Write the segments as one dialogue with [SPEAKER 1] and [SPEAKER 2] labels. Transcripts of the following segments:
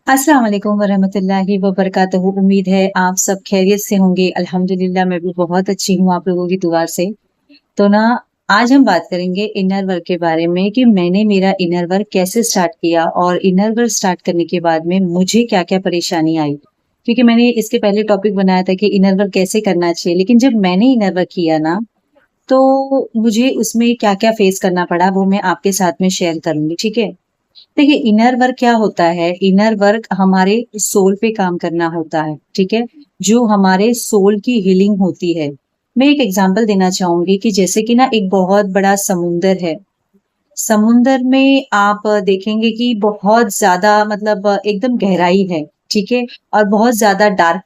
[SPEAKER 1] अस्सलाम वालेकुम वरहमतुल्लाहि वबरकातुहू। उम्मीद है आप सब खैरियत से होंगे। अल्हम्दुलिल्लाह मैं भी बहुत अच्छी हूँ आप लोगों की दुआ से। तो ना आज हम बात करेंगे इनर वर्क के बारे में कि मैंने मेरा इनर वर्क कैसे स्टार्ट किया और इनर वर्क स्टार्ट करने के बाद में मुझे क्या-क्या परेशानी आई। क्योंकि मैंने इसके पहले टॉपिक बनाया था कि इनर वर्क कैसे करना चाहिए, लेकिन जब मैंने इनर वर्क किया ना, तो मुझे उसमें क्या-क्या फेस करना पड़ा वो मैं आपके साथ में शेयर करूँगी, ठीक है? देखिए इनर वर्क क्या होता है? इनर वर्क हमारे सोल पे काम करना होता है, ठीक है? जो हमारे सोल की हीलिंग होती है। मैं एक एग्जांपल देना चाहूँगी कि जैसे कि ना एक बहुत बड़ा समुंदर है। समुंदर में आप देखेंगे कि बहुत ज़्यादा मतलब एकदम गहराई है, ठीक है? और बहुत ज़्यादा डार्क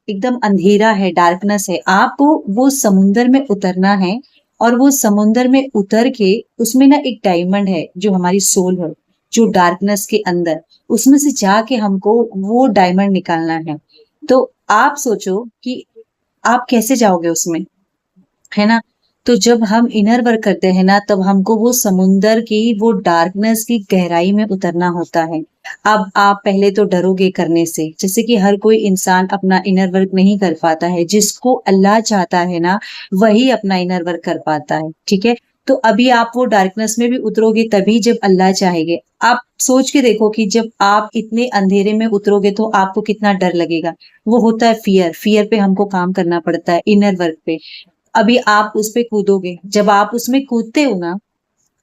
[SPEAKER 1] एकदम अंधेरा है, डार्कनेस है। आपको वो समुंदर में उतरना है और वो समुंदर में उतर के उसमें ना एक डायमंड है, जो हमारी सोल है, जो डार्कनेस के अंदर, उसमें से जाके हमको वो डायमंड निकालना है। तो आप सोचो कि आप कैसे जाओगे उसमें? है ना? तो जब हम इनर वर्क करते हैं ना, तब हमको वो समुंदर की वो डार्कनेस की गहराई में उतरना होता है। अब आप पहले तो डरोगे करने से, जैसे कि हर कोई इंसान अपना इनर वर्क नहीं कर पाता है। जिसको अल्लाह चाहता है ना, वही अपना इनर वर्क कर पाता है, ठीक है? तो अभी आप वो डार्कनेस में भी उतरोगे तभी जब अल्लाह चाहेंगे। आप सोच के देखो कि जब आप इतने अंधेरे में उतरोगे तो आपको कितना डर लगेगा। वो होता है फ़ियर, फ़ियर पे हमको काम करना पड़ता है इनर वर्क पे। अभी आप उस पे कूदोगे, जब आप उसमें कूदते हो ना,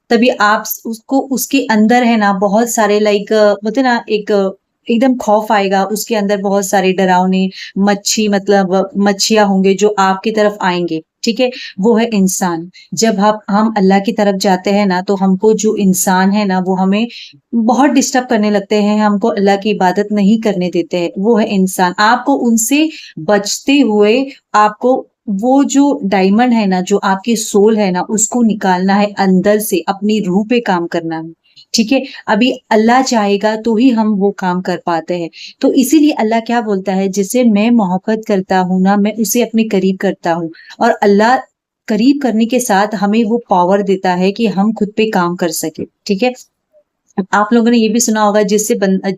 [SPEAKER 1] तभी आप उसको उसके अंदर है ना बहुत सारे लाइक बोलते हैं ना एक एकदम खौफ आएगा, उसके अंदर बहुत सारे डरावने मच्छी मतलब मच्छियाँ होंगे जो आपकी तरफ आएँगे, ठीक है? वो है इंसान। जब हम अल्लाह की तरफ जाते हैं ना, तो हमको जो इंसान है ना, वो हमें बहुत डिस्टर्ब करने लगते हैं, हमको अल्लाह की इबादत नहीं करने देते हैं, वो है इंसान। आपको उनसे बचते हुए आपको वो जो डायमंड है ना, जो आपकी सोल है ना, उसको निकालना है अंदर से, अपनी रूह पे काम करना है, ठीक है? अभी अल्लाह चाहेगा तो ही हम वो काम कर पाते हैं। तो इसीलिए अल्लाह क्या बोलता है, जिससे मैं मोहब्बत करता हूँ ना, मैं उसे अपने करीब करता हूँ और अल्लाह करीब करने के साथ हमें वो पावर देता है कि हम खुद पे काम कर सकें, ठीक है? आप लोगों ने ये भी सुना होगा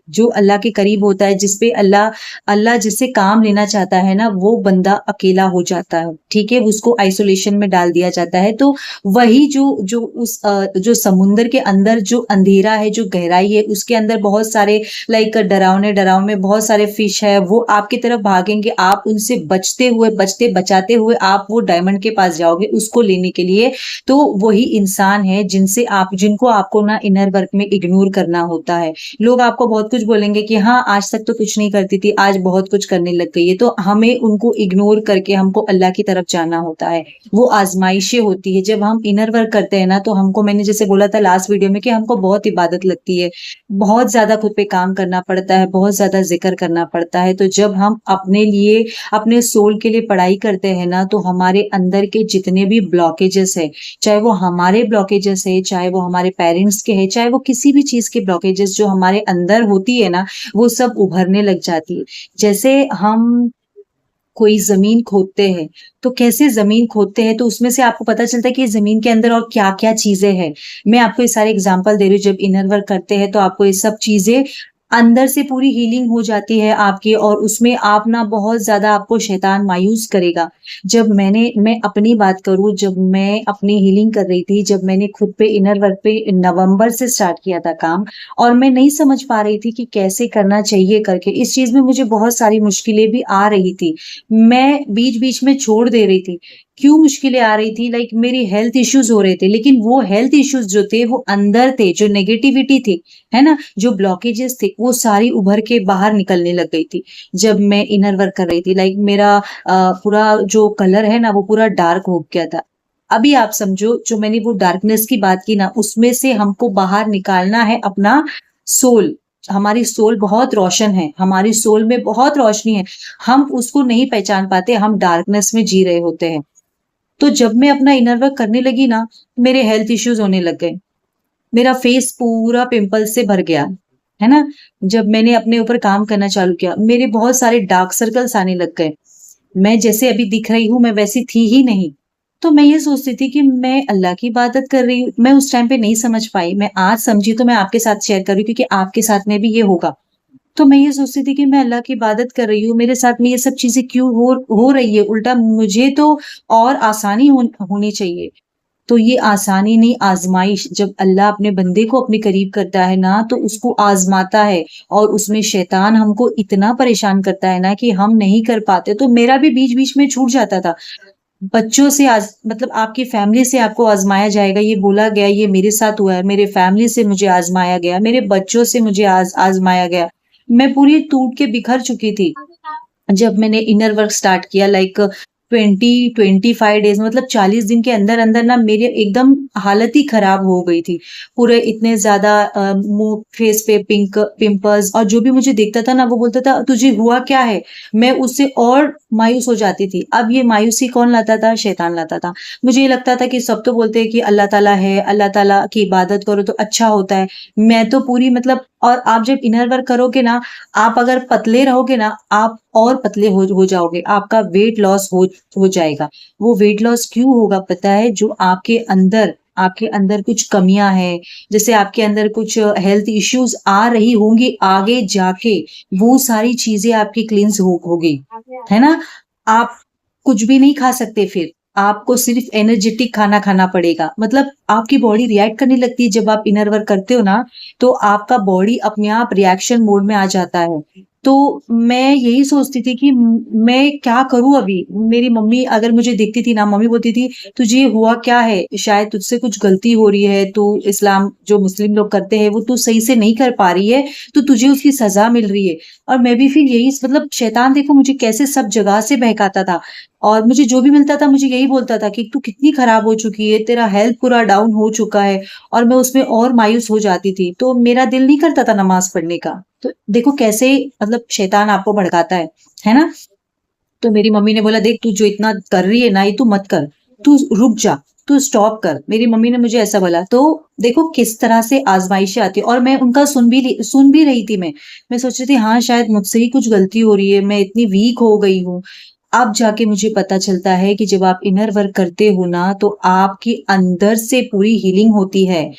[SPEAKER 1] जो अल्लाह के करीब होता है, जिस पे अल्लाह अल्लाह जिससे काम लेना चाहता है ना, वो बंदा अकेला हो जाता है, ठीक है? उसको आइसोलेशन में डाल दिया जाता है। तो वही जो जो जो समुंदर के अंदर जो अंधेरा है, जो गहराई है, उसके अंदर बहुत सारे लाइक डरावने-डरावने बहुत सारे फिश है, वो आपकी तरफ भागेंगे, आप उनसे बचते हुए, बचाते हुए आप वो डायमंड के पास जाओगे उसको लेने के लिए। तो वही इंसान है जिनको आपको ना इनर वर्क में इग्नोर करना होता है। लोग आपको बहुत कुछ बोलेंगे कि हाँ, आज तक तो कुछ नहीं करती थी, आज बहुत कुछ करने लग गई है। तो हमें उनको इग्नोर करके हमको अल्लाह की तरफ जाना होता है। वो आज़माइशें होती है। जब हम इनर वर्क करते हैं ना, तो हमको मैंने जैसे बोला था लास्ट वीडियो में कि हमको बहुत इबादत लगती है। बहुत ज़्यादा खुद पे काम करना पड़ता है, बहुत ज़्यादा ज़िक्र करना पड़ता है। तो जब हम अपने लिए, अपने सोल के लिए पढ़ाई करते हैं ना, तो हमारे अंदर के जितने भी ब्लॉकेजेस है, चाहे वो हमारे ब्लॉकेजेस है, चाहे वो हमारे पेरेंट्स के हैं, चाहे वो किसी भी चीज़ के ब्लॉकेजेस जो हमारे अंदर होती है ना, वो सब उभरने लग जाती है। जैसे हम कोई ज़मीन खोदते हैं, तो कैसे ज़मीन खोदते हैं, तो उसमें से आपको पता चलता है कि ज़मीन के अंदर और क्या-क्या चीज़ें हैं। मैं आपको ये सारे एग्ज़ाम्पल दे रही हूँ, जब इनर वर्क करते हैं, तो आपको ये सब चीज़ें अंदर से पूरी हीलिंग हो जाती है आपकी और उसमें आप ना बहुत ज़्यादा आपको शैतान मायूस करेगा। मैं अपनी बात करूँ, जब मैं अपनी हीलिंग कर रही थी, जब मैंने खुद पे इनर वर्क पे नवंबर से स्टार्ट किया था काम और मैं नहीं समझ पा रही थी कि कैसे करना चाहिए करके। इस चीज़ में मुझे बहुत सारी मुश्किलें भी आ रही थी। मैं बीच-बीच में छोड़ दे रही थी। क्यों मुश्किलें आ रही थी? लाइक मेरी हेल्थ इश्यूज़ हो रहे थे, लेकिन वो हेल्थ इश्यूज़ जो थे वो अंदर थे, जो नेगेटिविटी थी, है ना? जो ब्लॉकेजेस थे, वो सारी उभर के बाहर निकलने लग गई थी। जब मैं इनर वर्क कर रही थी लाइक मेरा पूरा जो कलर है ना, वो पूरा डार्क हो गया था। अभी आप समझो जो मैंने वो डार्कनेस की बात की ना, उसमें से हमको बाहर निकालना है अपना सोल। हमारी सोल बहुत रोशन है, हमारी सोल में बहुत रोशनी है। हम उसको नहीं पहचान पाते, हम डार्कनेस में जी रहे होते हैं। तो जब मैं अपना इनर वर्क करने लगी ना, मेरे हेल्थ इश्यूज़ होने लग गए। मेरा फेस पूरा पिंपल्स से भर गया, है ना? जब मैंने अपने ऊपर काम करना चालू किया, मेरे बहुत सारे डार्क सर्कल्स आने लग गए। मैं जैसे अभी दिख रही हूँ, मैं वैसी थी ही नहीं। तो मैं ये सोचती थी कि मैं अल्लाह की इबादत कर रही हूँ। मैं उस टाइम पे नहीं समझ पाई। मैं आज समझी तो मैं आपके साथ शेयर कर रही हूँ क्योंकि आपके साथ में भी ये होगा। तो मैं ये सोचती थी कि मैं अल्लाह की इबादत कर रही हूँ, मेरे साथ में ये सब चीज़ें क्यों हो रही है? उल्टा मुझे तो और आसानी होनी चाहिए। तो ये आसानी नहीं, आज़माइश, जब अल्लाह अपने बंदे को अपने करीब करता है ना, तो उसको आज़माता है और उसमें शैतान हमको इतना परेशान करता है ना कि हम नहीं कर पाते। तो मेरा भी बीच-बीच में छूट जाता था। बच्चों से मतलब आपकी फैमिली से आपको आज़माया जाएगा, ये बोला गया, ये मेरे साथ हुआ है, मेरे फैमिली से मुझे आज़माया गया, मेरे बच्चों से मुझे आज़माया गया। मैं पूरी टूट के बिखर चुकी थी। जब मैंने इनर वर्क स्टार्ट किया, लाइक 20-25 डेज़, मतलब 40 दिन के अंदर-अंदर ना मेरे एकदम हालत ही खराब हो गई थी। पूरे इतने ज़्यादा मुँह फेस पे पिंपल्स, और जो भी मुझे देखता था ना वो बोलता था, तुझे हुआ क्या है? मैं उससे और मायूस हो जाती थी। अब ये मायूसी कौन लाता था? शैतान लाता था। मुझे ये लगता था कि सब तो बोलते हैं कि अल्लाह ताला है, अल्लाह ताला की इबादत करो तो अच्छा होता है। मैं तो पूरी मतलब, और आप जब इनर वर्क करोगे ना, आप अगर पतले रहोगे ना, आप और पतले हो जाओगे, आपका वेट लॉस हो जाएगा। वो वेट लॉस क्यों होगा पता है? जो आपके अंदर कुछ कमियाँ हैं, जैसे आपके अंदर कुछ हेल्थ इश्यूज़ आ रही होंगी आगे जाके, वो सारी चीज़ें आपकी क्लींस होगी, है ना? आप कुछ भी नहीं खा सकते फिर, आपको सिर्फ़ एनर्जेटिक खाना खाना पड़ेगा। मतलब आपकी बॉडी रिएक्ट करने लगती है जब आप इनर वर्क करते हो ना, तो आपका बॉडी अपने आप रिएक्शन मोड में आ जाता है। तो मैं यही सोचती थी कि मैं क्या करूँ अभी? मेरी मम्मी अगर मुझे देखती थी ना, मम्मी बोलती थी, "तुझे हुआ क्या है? शायद तुझसे कुछ गलती हो रही है, तू इस्लाम जो मुस्लिम लोग करते हैं, वो तू सही से नहीं कर पा रही है, तो तुझे उसकी सज़ा मिल रही है।" और मैं भी फिर यही मतलब शैतान देखो मुझे कैसे सब जगह से बहकाता था, और मुझे जो भी मिलता था मुझे यही बोलता था कि, "तू कितनी खराब हो चुकी है, तेरा हेल्थ पूरा डाउन हो चुका है।" और मैं उसमें और मायूस हो जाती थी, तो मेरा दिल नहीं करता था नमाज़ पढ़ने का। तो देखो कैसे मतलब शैतान आपको भड़काता है ना? तो मेरी मम्मी ने बोला, देख तू जो इतना कर रही है ना, ये तू मत कर, तू रुक जा, तू स्टॉप कर। मेरी मम्मी ने मुझे ऐसा बोला। तो देखो किस तरह से आज़माइशें आती हैं, और मैं उनका सुन भी रही थी मैं। मैं सोच रही थी हाँ, शायद मुझसे ही कुछ गलती हो रही है, मैं इतनी वीक हो गई हूँ। अब जाके मुझे पता चलता है कि जब आप इनर वर्क करते हो ना, तो आपके अंदर से पूरी हीलिंग होती है।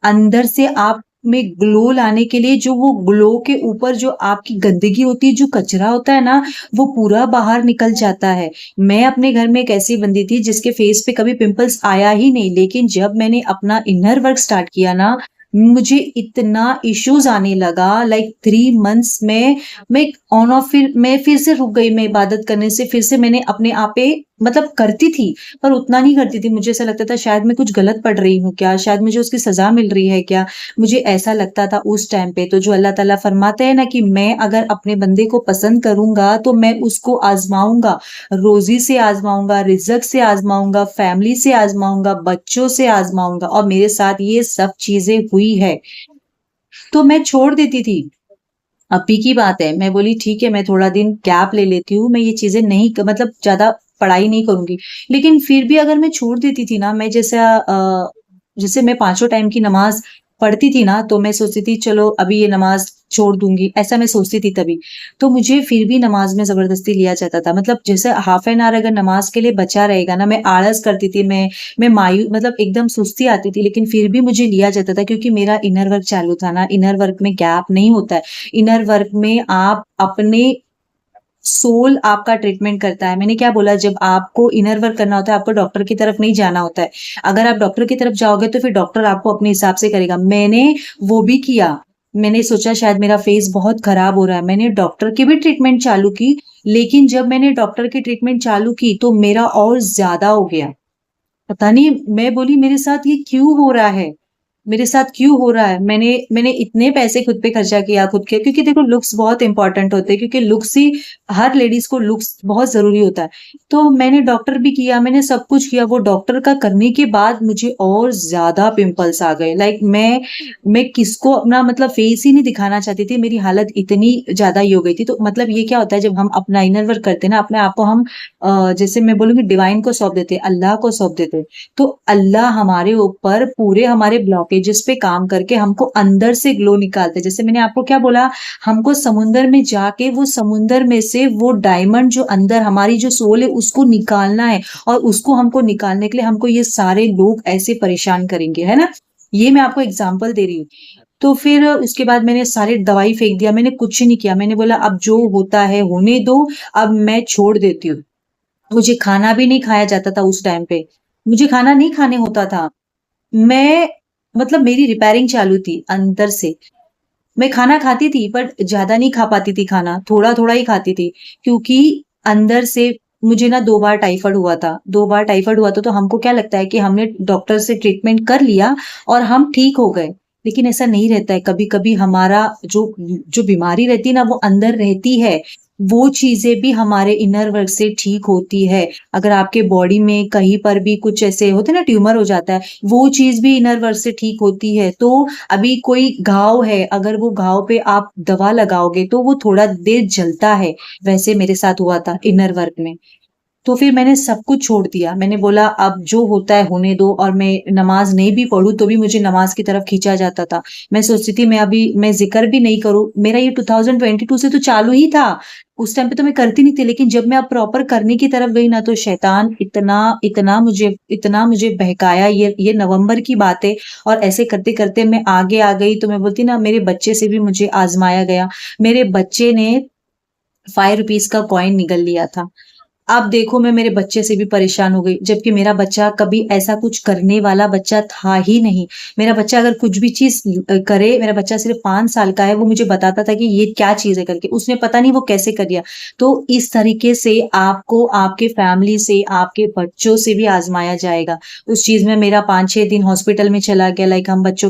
[SPEAKER 1] अंदर से आप में ग्लो लाने के लिए, जो वो ग्लो के ऊपर जो आपकी गंदगी होती है, जो कचरा होता है ना, वो पूरा बाहर निकल जाता है। मैं अपने घर में एक ऐसी बंदी थी जिसके फेस पे कभी पिंपल्स आया ही नहीं, लेकिन जब मैंने अपना इनर वर्क स्टार्ट किया ना, मुझे इतना इश्यूज़ आने लगा, लाइक 3 मंथ्स में मैं ऑन ऑफ, फिर मैं फिर से रुक गई, मैं इबादत करने से, फिर से मैंने अपने आप पे मतलब करती थी, पर उतना नहीं करती थी। मुझे ऐसा लगता था शायद मैं कुछ गलत पढ़ रही हूँ क्या? शायद मुझे उसकी सज़ा मिल रही है क्या? मुझे ऐसा लगता था उस टाइम पे। तो जो अल्लाह ताला फरमाते हैं ना कि मैं अगर अपने बंदे को पसंद करूँगा, तो मैं उसको आज़माऊँगा, रोज़ी से आज़माऊँगा, रिज़्क से आज़माऊँगा, फैमिली से आज़माऊँगा, बच्चों से आज़माऊँगा, और मेरे साथ ये सब चीज़ें हुई है। तो मैं छोड़ देती थी। अभी की बात है, मैं बोली ठीक है, मैं थोड़ा दिन गैप ले लेती हूँ, मैं ये चीज़ें नहीं मतलब ज़्यादा पढ़ाई नहीं करूँगी। लेकिन फिर भी अगर मैं छोड़ देती थी ना, मैं जैसे मैं पाँचों टाइम की नमाज़ पढ़ती थी ना, तो मैं सोचती थी चलो अभी ये नमाज़ छोड़ दूँगी, ऐसा मैं सोचती थी तभी। तो मुझे फिर भी नमाज़ में ज़बरदस्ती लिया जाता था। मतलब जैसे हाफ एन आवर अगर नमाज़ के लिए बचा रहेगा ना, मैं आलस करती थी, मैं मतलब एकदम सुस्ती आती थी, लेकिन फिर भी मुझे लिया जाता था क्योंकि मेरा इनर वर्क चालू था ना, इनर वर्क में गैप नहीं होता है। इनर वर्क में आप अपने सोल आपका ट्रीटमेंट करता है। मैंने क्या बोला, जब आपको इनर वर्क करना होता है, आपको डॉक्टर की तरफ नहीं जाना होता है। अगर आप डॉक्टर की तरफ जाओगे तो फिर डॉक्टर आपको अपने हिसाब से करेगा। मैंने वो भी किया। मैंने सोचा शायद मेरा फेस बहुत खराब हो रहा है। मैंने डॉक्टर की भी ट्रीटमेंट चालू की, लेकिन जब मैंने डॉक्टर की ट्रीटमेंट चालू की तो मेरा और ज़्यादा हो गया। पता नहीं, मैं बोली मेरे साथ ये क्यों हो रहा है? मेरे साथ क्यों हो रहा है? मैंने मैंने इतने पैसे खुद पे खर्चा किया खुद के, क्योंकि देखो लुक्स बहुत इम्पोर्टेंट होते हैं, क्योंकि लुक्स ही, हर लेडीज़ को लुक्स बहुत ज़रूरी होता है। तो मैंने डॉक्टर भी किया, मैंने सब कुछ किया, वो डॉक्टर का करने के बाद मुझे और ज़्यादा पिंपल्स आ गए। लाइक मैं किसको अपना मतलब फेस ही नहीं दिखाना चाहती थी, मेरी हालत इतनी ज़्यादा ही हो गई थी। तो मतलब ये क्या होता है, जब हम अपना इनर वर्क करते हैं ना, अपने आप को हम जैसे मैं बोलूँगी डिवाइन को सौंप देते हैं, अल्लाह को सौंप देते हैं। तो अल्लाह हमारे ऊपर पूरे हमारे ब्लॉकेजेस पे काम करके हमको अंदर से ग्लो निकालते हैं। जैसे मैंने आपको क्या बोला, हमको समुंदर में जाके वो समुंदर में से वो डायमंड जो अंदर हमारी जो सोल है उसको निकालना है, और उसको हमको निकालने के लिए हमको ये सारे लोग ऐसे परेशान करेंगे, है ना? ये मैं आपको एग्ज़ाम्पल दे रही हूँ। तो फिर उसके बाद मैंने सारी दवाई फेंक दिया, मैंने कुछ नहीं किया। मैंने बोला अब जो होता है होने दो, अब मैं छोड़ देती हूँ। मुझे खाना भी नहीं खाया जाता था उस टाइम पे। मुझे खाना नहीं खाने होता था। मैं मतलब मेरी रिपेयरिंग चालू थी अंदर से। मैं खाना खाती थी बट ज़्यादा नहीं खा पाती थी खाना, थोड़ा-थोड़ा ही खाती थी। क्योंकि अंदर से मुझे ना 2 बार टाइफाइड हुआ था। 2 बार टाइफाइड हुआ था तो हमको क्या लगता है कि हमने डॉक्टर से ट्रीटमेंट कर लिया और हम ठीक हो गए। लेकिन ऐसा नहीं रहता है, कभी-कभी हमारा जो जो बीमारी रहती है ना वो अंदर रहती है। वो चीज़ें भी हमारे इनर वर्क से ठीक होती है। अगर आपके बॉडी में कहीं पर भी कुछ ऐसे होते हैं ना ट्यूमर हो जाता है, वो चीज़ भी इनर वर्क से ठीक होती है। तो अभी कोई घाव है, अगर वो घाव पे आप दवा लगाओगे तो वो थोड़ा देर जलता है, वैसे मेरे साथ हुआ था इनर वर्क में। तो फिर मैंने सब कुछ छोड़ दिया। मैंने बोला अब जो होता है होने दो और मैं नमाज़ नहीं भी पढ़ूँ तो भी मुझे नमाज़ की तरफ खींचा जाता था। मैं सोचती थी मैं ज़िक्र भी नहीं करूँ। मेरा ये 2022 से तो चालू ही था। उस टाइम पे तो मैं करती नहीं थी, लेकिन जब मैं अब प्रॉपर करने की तरफ गई ना तो शैतान इतना मुझे बहकाया। ये नवंबर की बात है और ऐसे करते-करते मैं आगे आ गई। तो मैं बोलती ना मेरे बच्चे से भी मुझे आज़माया गया। मेरे बच्चे ने ₹5 का कॉइन निगल लिया था। अब देखो मैं मेरे बच्चे से भी परेशान हो गई, जबकि मेरा बच्चा कभी ऐसा कुछ करने वाला बच्चा था ही नहीं। मेरा बच्चा अगर कुछ भी चीज़ करे, मेरा बच्चा सिर्फ़ 5 साल का है, वो मुझे बताता था कि ये क्या चीज़ है करके, उसने पता नहीं वो कैसे कर लिया। तो इस तरीके से आपको आपके फैमिली से, आपके बच्चों से भी आज़माया जाएगा। उस चीज़ में मेरा 5-6 दिन हॉस्पिटल में चला गया, लाइक हम बच्चे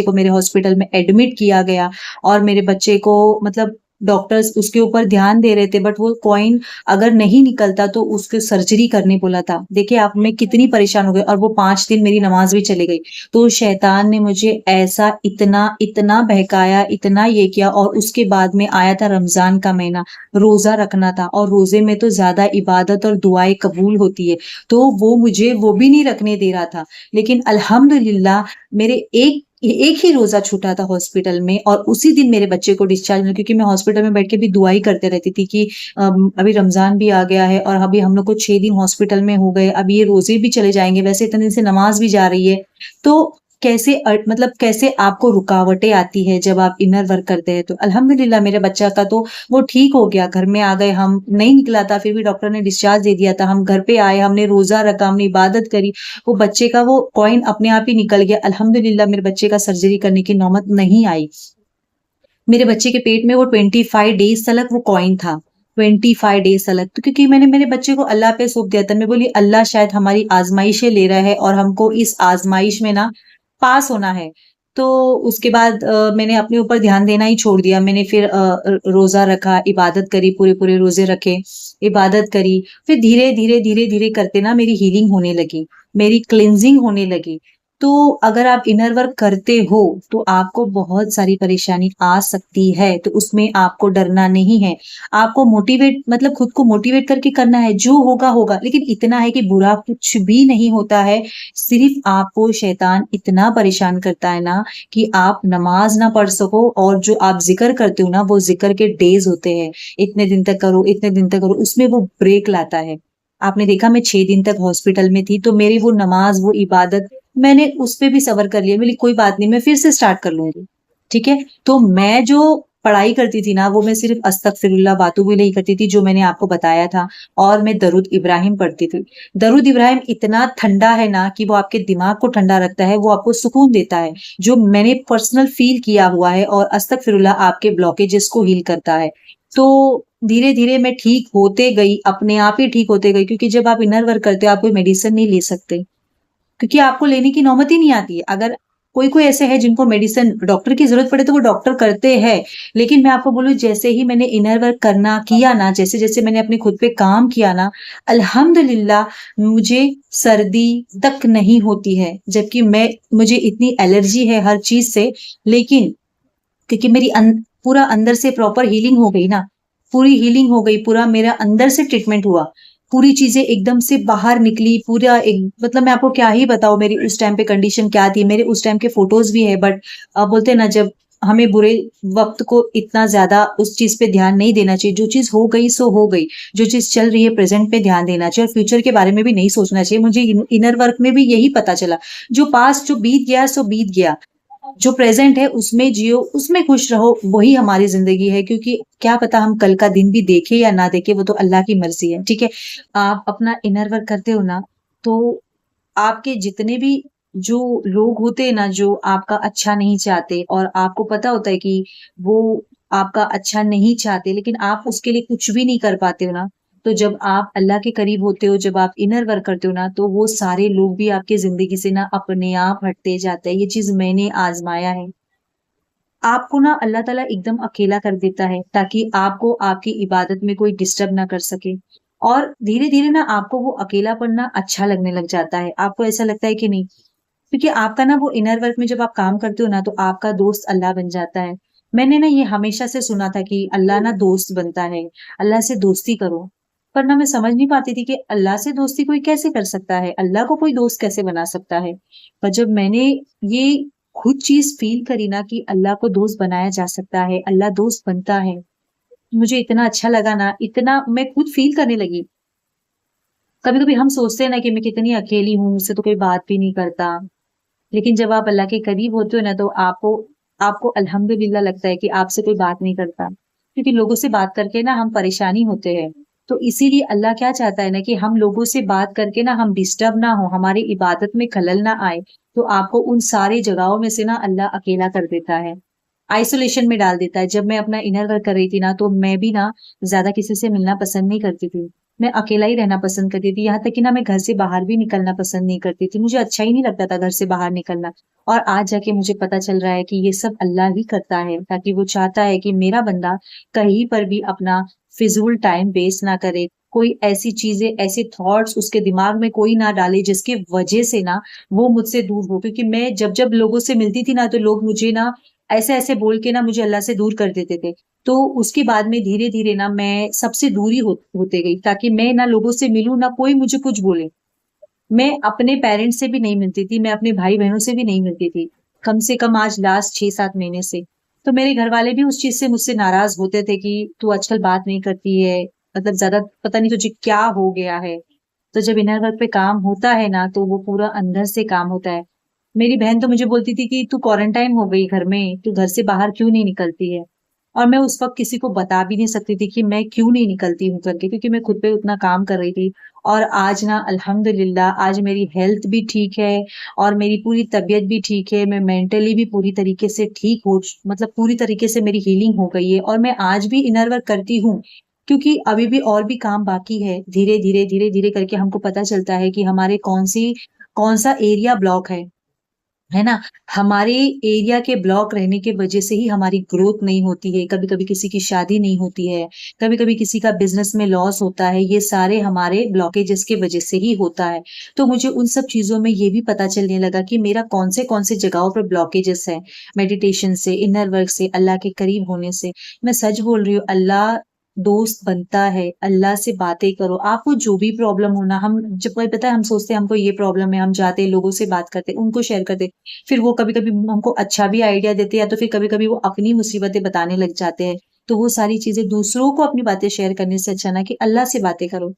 [SPEAKER 1] को मेरे हॉस्पिटल में एडमिट किया गया और मेरे बच्चे को मतलब डॉक्टर्स उसके ऊपर ध्यान दे रहे थे, बट वो कॉइन अगर नहीं निकलता तो उसकी सर्जरी करने बोला था। देखिए आप मैं कितनी परेशान हो गई और वो 5 दिन मेरी नमाज़ भी चली गई। तो शैतान ने मुझे ऐसा इतना बहकाया, इतना ये किया और उसके बाद में आया था रमज़ान का महीना, रोज़ा रखना था और रोज़े में तो ज़्यादा इबादत और दुआएँ कबूल होती है। तो वो मुझे वो भी नहीं रखने दे रहा था। लेकिन अल्हम्दुलिल्लाह मेरे एक ही रोज़ा छूटा था हॉस्पिटल में और उसी दिन मेरे बच्चे को डिस्चार्ज मिला, क्योंकि मैं हॉस्पिटल में बैठ के भी दुआ ही करते रहती थी कि अभी रमज़ान भी आ गया है और अभी हम लोग को 6 दिन हॉस्पिटल में हो गए, अब ये रोज़े भी चले जाएँगे, वैसे इतने दिन से नमाज़ भी जा रही है। तो मतलब कैसे आपको रुकावटें आती हैं जब आप इनर वर्क करते हैं। तो अल्हम्दुलिल्लाह मेरे बच्चा का तो वो ठीक हो गया, घर में आ गए हम, नहीं निकला था फिर भी डॉक्टर ने डिस्चार्ज दे दिया था। हम घर पे आए, हमने रोज़ा रखा, हमने इबादत करी, वो बच्चे का वो कॉइन अपने आप ही निकल गया। अल्हम्दुलिल्लाह मेरे बच्चे का सर्जरी करने की नौबत नहीं आई। मेरे बच्चे के पेट में वो 25 डेज़ तलक वो कॉइन था। 25 डेज़ तलक, तो क्योंकि मैंने मेरे बच्चे को अल्लाह पे सौंप दिया था। मैं बोली अल्लाह शायद हमारी आज़माइशें ले रहा है और हमको इस आज़माइश में ना पास होना है। तो उसके बाद मैंने अपने ऊपर ध्यान देना ही छोड़ दिया। मैंने फिर रोज़ा रखा, इबादत करी, पूरे-पूरे रोज़े रखे, इबादत करी। फिर धीरे-धीरे, धीरे-धीरे करके ना मेरी हीलिंग होने लगी, मेरी क्लींजिंग होने लगी। तो अगर आप इनर वर्क करते हो, तो आपको बहुत सारी परेशानी आ सकती है, तो उसमें आपको डरना नहीं है। आपको मोटिवेट मतलब खुद को मोटिवेट करके करना है, जो होगा, होगा। लेकिन इतना है कि बुरा कुछ भी नहीं होता है, सिर्फ़ आपको शैतान इतना परेशान करता है ना कि आप नमाज़ ना पढ़ सको और जो आप ज़िक्र करते हो ना, वो ज़िक्र के डेज़ होते हैं। इतने दिन तक करो, इतने दिन तक करो, उसमें वो ब्रेक लाता है। आपने देखा मैं 6 दिन तक हॉस्पिटल में थी, तो मेरी वो नमाज़, वो इबादत मैंने उस पे भी सब्र कर लिया। बोली कोई बात नहीं, मैं फिर से स्टार्ट कर लूँगी, ठीक है? तो मैं जो पढ़ाई करती थी ना, वो मैं सिर्फ़ अस्तगफिरुल्लाह बातों में नहीं करती थी, जो मैंने आपको बताया था, और मैं दरूद इब्राहिम पढ़ती थी। दरूद इब्राहिम इतना ठंडा है ना कि वो आपके दिमाग को ठंडा रखता है, वो आपको सुकून देता है, जो मैंने पर्सनल फ़ील किया हुआ है, और अस्तगफिरुल्लाह आपके ब्लॉकेजेज़ को हील करता है। तो धीरे-धीरे मैं ठीक होते गई, अपने आप ही ठीक होते गई, क्योंकि जब आप इनर वर्क करते हो, आप कोई मेडिसिन नहीं ले सकते। क्योंकि आपको लेने की नौबत ही नहीं आती है। अगर कोई-कोई ऐसे हैं जिनको मेडिसिन डॉक्टर की ज़रूरत पड़े तो वो डॉक्टर करते हैं। लेकिन मैं आपको बोलूँ, जैसे ही मैंने इनर वर्क करना किया ना, जैसे-जैसे मैंने अपने खुद पे काम किया ना, अल्हम्दुलिल्लाह मुझे सर्दी तक नहीं होती है। जबकि मुझे इतनी एलर्जी है हर चीज़ से, लेकिन क्योंकि मेरी पूरा अंदर से प्रॉपर हीलिंग हो गई ना, पूरी हीलिंग हो गई, पूरा मेरा अंदर से ट्रीटमेंट हुआ। पूरी चीज़ें एकदम से बाहर निकली, पूरा एक मतलब मैं आपको क्या ही बताऊँ मेरी उस टाइम पे कंडीशन क्या थी। मेरे उस टाइम के फ़ोटोज़ भी है, बट बोलते हैं ना, जब हमें बुरे वक़्त को इतना ज़्यादा उस चीज़ पे ध्यान नहीं देना चाहिए। जो चीज़ हो गई सो हो गई। जो चीज़ चल रही है प्रेज़ेंट पे ध्यान देना चाहिए और फ्यूचर के बारे में भी नहीं सोचना चाहिए। मुझे इनर वर्क में भी यही पता चला। जो पास्ट जो बीत गया सो बीत गया। जो प्रेजेंट है उसमें जियो, उसमें खुश रहो, वही हमारी जिंदगी है। क्योंकि क्या पता हम कल का दिन भी देखे या ना देखे, वो तो अल्लाह की मर्जी है। ठीक है, आप अपना इनर वर्क करते हो ना, तो आपके जितने भी जो लोग होते हैं ना, जो आपका अच्छा नहीं चाहते, और आपको पता होता है कि वो आपका अच्छा नहीं चाहते, लेकिन आप उसके लिए कुछ भी नहीं कर पाते हो ना, तो जब आप अल्लाह के करीब होते हो, जब आप इनर वर्क करते हो ना, तो वो सारे लोग भी आपकी जिंदगी से ना अपने आप हटते जाते हैं। ये चीज मैंने आजमाया है। आपको ना अल्लाह ताला एकदम अकेला कर देता है, ताकि आपको आपकी इबादत में कोई डिस्टर्ब ना कर सके। और धीरे धीरे ना आपको वो अकेलापन ना अच्छा लगने लग जाता है। आपको ऐसा लगता है कि नहीं, क्योंकि आपका ना वो इनर वर्क में जब आप काम करते हो ना, तो आपका दोस्त अल्लाह बन जाता है। मैंने ना ये हमेशा से सुना था कि अल्लाह ना दोस्त बनता है, अल्लाह से दोस्ती करो। पर ना मैं समझ नहीं पाती थी कि अल्लाह से दोस्ती कोई कैसे कर सकता है, अल्लाह को कोई दोस्त कैसे बना सकता है। पर जब मैंने ये खुद चीज फील करी ना कि अल्लाह को दोस्त बनाया जा सकता है, अल्लाह दोस्त बनता है, मुझे इतना अच्छा लगा ना, इतना मैं खुद फील करने लगी। कभी कभी हम सोचते हैं ना कि मैं कितनी अकेली हूँ, मुझसे तो कोई बात भी नहीं करता। लेकिन जब आप अल्लाह के करीब होते हो ना, तो आपको आपको अल्हम्दुलिल्लाह लगता है कि आपसे कोई बात नहीं करता। क्योंकि लोगों से बात करके ना हम परेशानी होते हैं। तो इसीलिए अल्लाह क्या चाहता है ना, कि हम लोगों से बात करके ना हम डिस्टर्ब ना हो, हमारी इबादत में खलल ना आए। तो आपको उन सारी जगहों में से ना अल्लाह अकेला कर देता है, आइसोलेशन में डाल देता है। जब मैं अपना इनर वर्क कर रही थी ना, तो मैं भी ना ज्यादा किसी से मिलना पसंद नहीं करती थी। मैं अकेला ही रहना पसंद करती थी। यहाँ तक कि ना मैं घर से बाहर भी निकलना पसंद नहीं करती थी। मुझे अच्छा ही नहीं लगता था घर से बाहर निकलना। और आज जाके मुझे पता चल रहा है कि ये सब अल्लाह ही करता है, ताकि वो चाहता है कि मेरा बंदा कहीं पर भी अपना फिजूल टाइम वेस्ट ना करे। कोई ऐसी चीजें, ऐसे थॉट्स उसके दिमाग में कोई ना डाले जिसके वजह से ना वो मुझसे दूर हो। क्योंकि मैं जब जब लोगों से मिलती थी ना, तो लोग मुझे ना ऐसे-ऐसे बोल के ना मुझे अल्लाह से दूर कर देते थे। तो उसके बाद में धीरे-धीरे ना मैं सबसे दूरी होते गई, ताकि मैं ना लोगों से मिलूँ, ना कोई मुझे कुछ बोले। मैं अपने पेरेंट्स से भी नहीं मिलती थी, मैं अपने भाई-बहनों से भी नहीं मिलती थी। कम से कम आज लास्ट 6-7 महीने से। तो मेरे घरवाले भी उस चीज़ से मुझसे नाराज़ होते थे कि तू आजकल बात नहीं करती है, मतलब ज़्यादा पता नहीं तुझे क्या हो गया है। तो जब इनर वर्क पे काम होता है ना, तो वो पूरा अंदर से काम होता है। मेरी बहन तो मुझे बोलती थी कि तू क्वारंटाइन हो गई घर में, तू घर से बाहर क्यों नहीं निकलती है? और मैं उस वक़्त किसी को बता भी नहीं सकती थी कि मैं क्यों नहीं निकलती हूँ करके, क्योंकि मैं खुद पे उतना काम कर रही थी। और आज ना अल्हम्दुलिल्लाह आज मेरी हेल्थ भी ठीक है, और मेरी पूरी तबीयत भी ठीक है। मैं मेंटली भी पूरी तरीके से ठीक हो च मतलब पूरी तरीके से मेरी हीलिंग हो गई है, और मैं आज भी इनर वर्क करती हूँ। क्योंकि अभी भी और भी काम बाकी है। धीरे-धीरे, धीरे-धीरे करके हमको पता चलता है कि हमारे कौन-सा एरिया ब्लॉक है ना? हमारे एरिया के ब्लॉक रहने की वजह से ही हमारी ग्रोथ नहीं होती है, कभी-कभी किसी की शादी नहीं होती है, कभी-कभी किसी का बिज़नेस में लॉस होता है, ये सारे हमारे ब्लॉकेजेस की वजह से ही होता है। तो मुझे उन सब चीज़ों में ये भी पता चलने लगा कि मेरा कौन से जगहों पर ब्लॉकेजेस हैं, मेडिटेशन से, इनर वर्क से, अल्लाह के करीब होने से। मैं सच बोल रही हूँ, अल्लाह दोस्त बनता है, अल्लाह से बातें करो। आपको जो भी प्रॉब्लम हो ना, हम जब कोई पता है हम सोचते हैं हमको ये प्रॉब्लम है, हम जाते हैं लोगों से बात करते हैं, उनको शेयर करते हैं। फिर वो कभी-कभी हमको अच्छा भी आइडिया देते हैं, या तो फिर कभी-कभी वो अपनी मुसीबतें बताने लग जाते हैं। तो वो सारी चीज़ें दूसरों को अपनी बातें शेयर करने से अच्छा ना कि अल्लाह से बातें करो।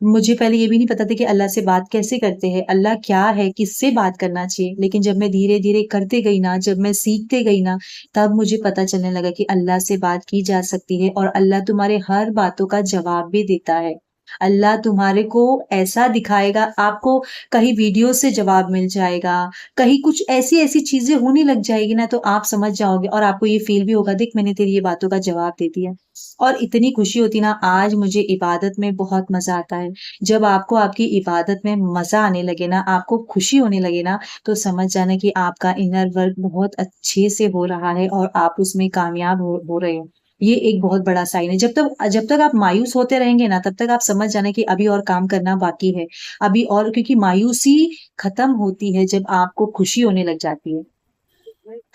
[SPEAKER 1] मुझे पहले ये भी नहीं पता था कि अल्लाह से बात कैसे करते हैं, अल्लाह क्या है, किससे बात करना चाहिए। लेकिन जब मैं धीरे-धीरे करते गई ना, जब मैं सीखते गई ना, तब मुझे पता चलने लगा कि अल्लाह से बात की जा सकती है, और अल्लाह तुम्हारे हर बातों का जवाब भी देता है। अल्लाह तुम्हारे को ऐसा दिखाएगा, आपको कहीं वीडियो से जवाब मिल जाएगा, कहीं कुछ ऐसी-ऐसी चीज़ें होने लग जाएगी ना, तो आप समझ जाओगे, और आपको ये फ़ील भी होगा, देख मैंने तेरी ये बातों का जवाब दे दिया। और इतनी खुशी होती ना, आज मुझे इबादत में बहुत मज़ा आता है। जब आपको आपकी इबादत में मज़ा आने लगे ना, आपको खुशी होने लगे ना, तो समझ जाना कि आपका इनर वर्क बहुत अच्छे से हो रहा है, और आप उसमें कामयाब हो रहे हो। ये एक बहुत बड़ा साइन है। जब तक आप मायूस होते रहेंगे ना, तब तक आप समझ जाना कि अभी और काम करना बाकी है। अभी और, क्योंकि मायूसी खत्म होती है जब आपको खुशी होने लग जाती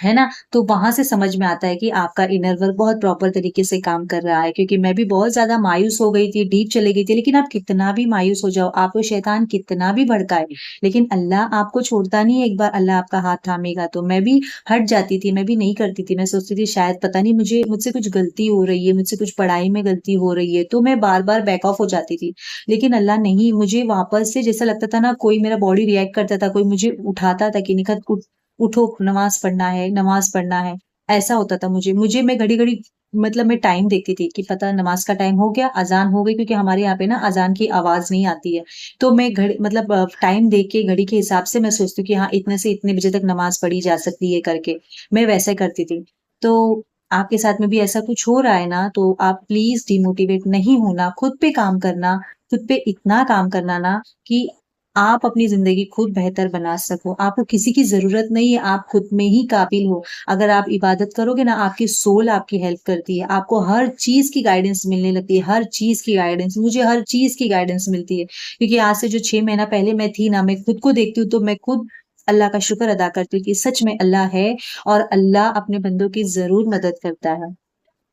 [SPEAKER 1] है ना? तो वहाँ से समझ में आता है कि आपका इनर वर्क बहुत प्रॉपर तरीके से काम कर रहा है। क्योंकि मैं भी बहुत ज़्यादा मायूस हो गई थी, डीप चली गई थी। लेकिन आप कितना भी मायूस हो जाओ, आपको शैतान कितना भी भड़काए, लेकिन अल्लाह आपको छोड़ता नहीं है। एक बार अल्लाह आपका हाथ थामेगा तो। मैं भी हट जाती थी, मैं भी नहीं करती थी। मैं सोचती थी शायद पता नहीं मुझसे कुछ गलती हो रही है, मुझसे कुछ पढ़ाई में गलती हो रही है, तो मैं बार-बार बैक ऑफ हो जाती थी। लेकिन अल्लाह नहीं, मुझे वापस से जैसा लगता था ना, कोई मेरा बॉडी रिएक्ट करता था, कोई मुझे उठाता था कि निखत उठ, उठो नमाज पढ़ना है, ऐसा होता था मुझे मैं घड़ी-घड़ी मतलब मैं टाइम देखती थी कि पता नमाज का टाइम हो गया, अज़ान हो गई क्योंकि हमारे यहाँ पे ना अज़ान की आवाज़ नहीं आती है। तो मैं घड़ी मतलब टाइम देख के घड़ी के हिसाब से मैं सोचती हूँ कि हाँ, इतने से इतने बजे तक नमाज़ पढ़ी जा सकती है करके, मैं वैसे करती थी। तो आपके साथ में भी ऐसा कुछ हो रहा है ना, तो आप प्लीज़ डिमोटिवेट नहीं होना, खुद पे काम करना, खुद पे इतना काम करना ना कि आप अपनी ज़िंदगी खुद बेहतर बना सको। आपको किसी की ज़रूरत नहीं है, आप खुद में ही काबिल हो। अगर आप इबादत करोगे ना, आपकी सोल आपकी हेल्प करती है। आपको हर चीज़ की गाइडेंस मिलने लगती है, हर चीज़ की गाइडेंस। मुझे हर चीज़ की गाइडेंस मिलती है, क्योंकि आज से जो 6 महीना पहले मैं थी ना, मैं खुद को देखती हूँ, तो मैं खुद अल्लाह का शुक्र अदा करती हूँ कि सच में अल्लाह है और अल्लाह अपने बंदों की ज़रूर मदद करता है।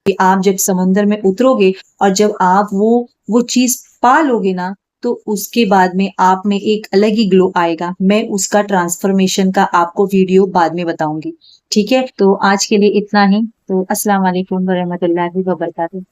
[SPEAKER 1] कि आप जब समुंदर में उतरोगे और जब आप वो चीज़ पा लोगे ना, तो उसके बाद में आप में एक अलग ही ग्लो आएगा। मैं उसका ट्रांसफ़ॉर्मेशन का आपको वीडियो बाद में बताऊँगी। ठीक है? तो आज के लिए इतना ही। तो अस्सलाम वालेकुम व रहमतुल्लाहि व बरकातहू।